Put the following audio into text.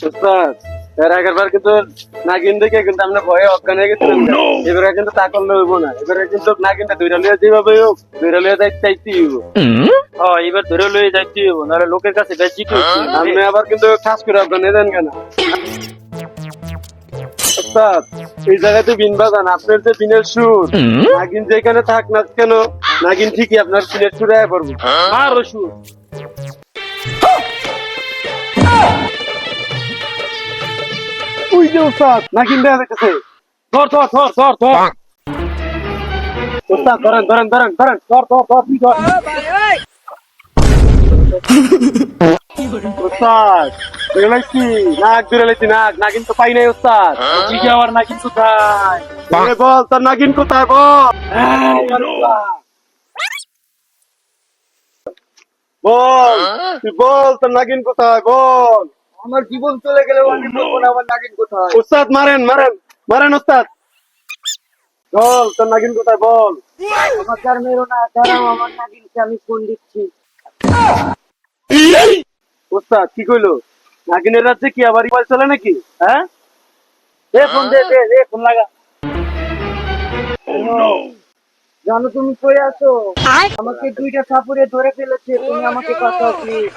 উস্তাদ, এর আগের বার কিন্তু নাগিন দেখে কিন্তু আমরা ভয়ে অজ্ঞান হয়ে গেছিলাম। এবারে কিন্তু তা করলে হইব না। এবারে কিন্তু নাগিনটা ধরে লিয়ে যেভাবে হোক ধরে লিয়ে চাইতে হইব। এবার ধরে লয়ে যাইতে হইব, নাহলে লোকের কাছে বেচি কি আপনি আবার কিন্তু কাজ করে অজ্ঞান হয়ে যান কেন? উস্তাদ, এই জায়গাতে বিন বাজান, আপনার যে বিনের সুর, নাগিন যেখানে থাক না কেন নাগিন ঠিকই আপনার বিনের সুরে আয়া পড়বো। মার ওষুধ। ওই যে উস্তাদ, নাগিন দেয়া যাইতেছে। ধর ধর ধর ধর ধর। উস্তাদ ধরেন ধরেন ধরেন ধরেন, ধর ধর ধর তুই ধর। উস্তাদ ধরে লাইছি, নাক ধরে লাইছি, নাগিন তো পাই নাই উস্তাদ। তুই কি আমার নাকি কোথায়? এ বল তোর নাগিন কোথায় বল। বল তুই বল তোর নাগিন কোথায় বল। আমার জীবন চলে গেলে আমি বলবো না আমার নাগিন কোথায়। উস্তাদ মারেন মারেন মারেন উস্তাদ। বল তোর নাগিন কোথায় বল। আমাকে আর মেরো না, দাঁড়াও আমার নাগিনকে আমি ফোন দিচ্ছি। উস্তাদ কি কইলো? নাগিনের রাজ্যে কি আবার ইপাল চলে নাকি? হ্যাঁ, ফোন দে দে দে, ফোন লাগা। জানো তুমি কই আছো? আমাকে দুইটা সাপুরে ধরে ফেলেছে, তুমি আমাকে বাঁচাও প্লিজ।